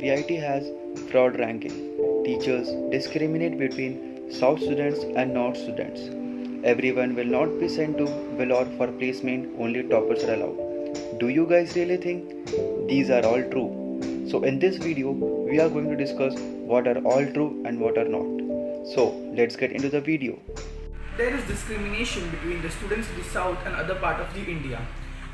VIT has fraud ranking. Teachers discriminate between South students and North students. Everyone will not be sent to Vellore for placement, only toppers are allowed. Do you guys really think these are all true? So in this video, we are going to discuss what are all true and what are not. So let's get into the video. There is discrimination between the students of the South and other part of the India.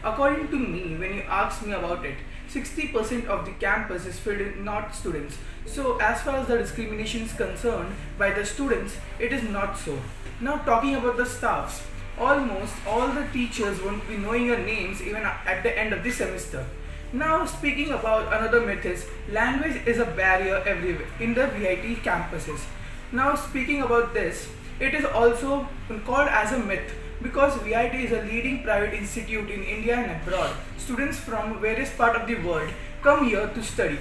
According to me, when you ask me about it, 60% of the campus is filled with North students. So as far as the discrimination is concerned by the students, it is not so. Now talking about the staffs, almost all the teachers won't be knowing your names even at the end of the semester. Now speaking about another myth is language is a barrier everywhere in the VIT campuses. Now speaking about this, it is also called as a myth because VIT is a leading private institute in India and abroad. Students from various parts of the world come here to study.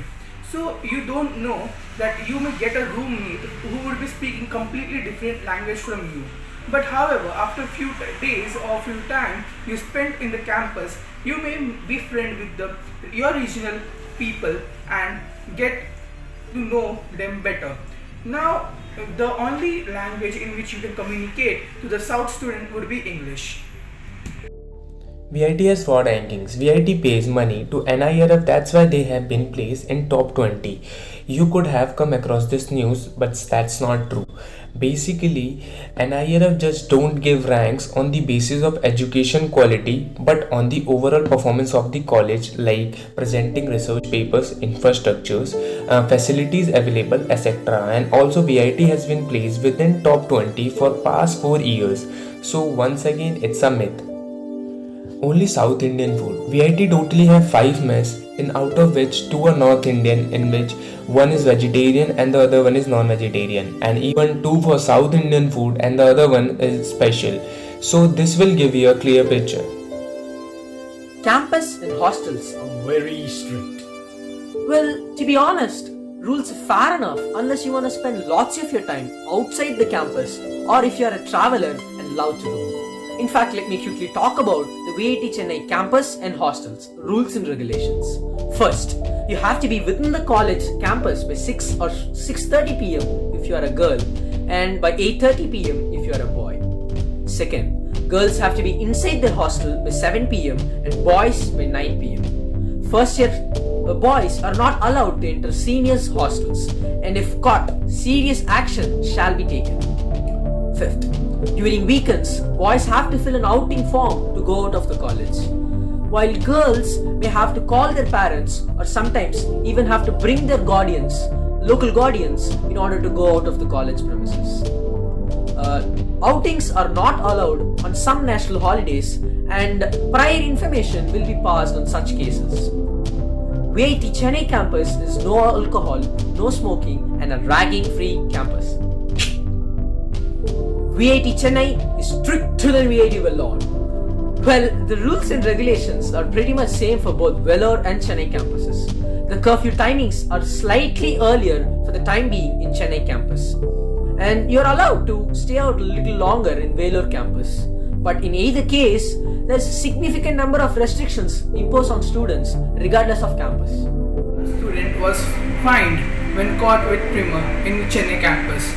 So you don't know that you may get a roommate who would be speaking completely different language from you. But however, after a few days or few time you spend in the campus, you may be friend with your regional people and get to know them better. Now, the only language in which you can communicate to the South student would be English. VIT has fraud rankings. VIT pays money to NIRF, that's why they have been placed in top 20. You could have come across this news, but that's not true. Basically, NIRF just don't give ranks on the basis of education quality, but on the overall performance of the college, like presenting research papers, infrastructures, facilities available, etc. And also VIT has been placed within top 20 for past 4 years. So once again, it's a myth. Only South Indian food. VIT totally have 5 mess, in out of which 2 are North Indian, in which one is vegetarian and the other one is non-vegetarian, and even 2 for South Indian food and the other one is special. So this will give you a clear picture. Campus and hostels are very strict. Well, to be honest, rules are fair enough unless you want to spend lots of your time outside the campus or if you are a traveler and love to roam. In fact, let me quickly talk about the VIT Chennai campus and hostels, rules and regulations. First, you have to be within the college campus by 6 or 6:30 p.m. if you are a girl and by 8:30 p.m. if you are a boy. Second, girls have to be inside their hostel by 7 p.m. and boys by 9 p.m. First year boys are not allowed to enter seniors' hostels, and if caught, serious action shall be taken. Fifth, during weekends, boys have to fill an outing form to go out of the college, while girls may have to call their parents or sometimes even have to bring their guardians, local guardians, in order to go out of the college premises. Outings are not allowed on some national holidays, and prior information will be passed on such cases. VIT Chennai campus is no alcohol, no smoking, and a ragging-free campus. VIT Chennai is stricter than VIT Vellore. Well, the rules and regulations are pretty much same for both Vellore and Chennai campuses. The curfew timings are slightly earlier for the time being in Chennai campus. And you're allowed to stay out a little longer in Vellore campus. But in either case, there's a significant number of restrictions imposed on students regardless of campus. A student was fined when caught with primer in the Chennai campus.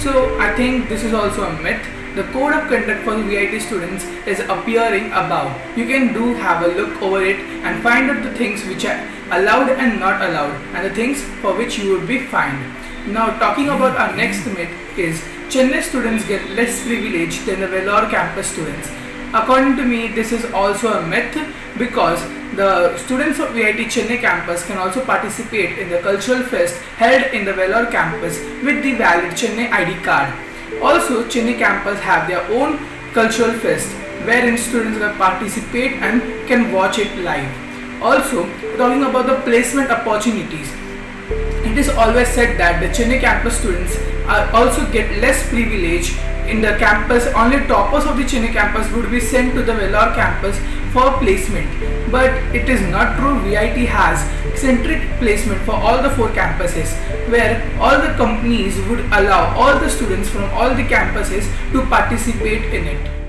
So I think this is also a myth. The code of conduct for the VIT students is appearing above. You can have a look over it and find out the things which are allowed and not allowed and the things for which you would be fined. Now talking about our next myth is Chennai students get less privilege than the Vellore campus students. According to me, this is also a myth because the students of VIT Chennai campus can also participate in the cultural fest held in the Vellore campus with the valid Chennai ID card. Also, Chennai campus have their own cultural fest wherein students can participate and can watch it live. Also, talking about the placement opportunities, it is always said that the Chennai campus students also get less privilege in the campus. Only toppers of the Chennai campus would be sent to the Vellore campus for placement. But it is not true. VIT has centric placement for all the 4 campuses where all the companies would allow all the students from all the campuses to participate in it.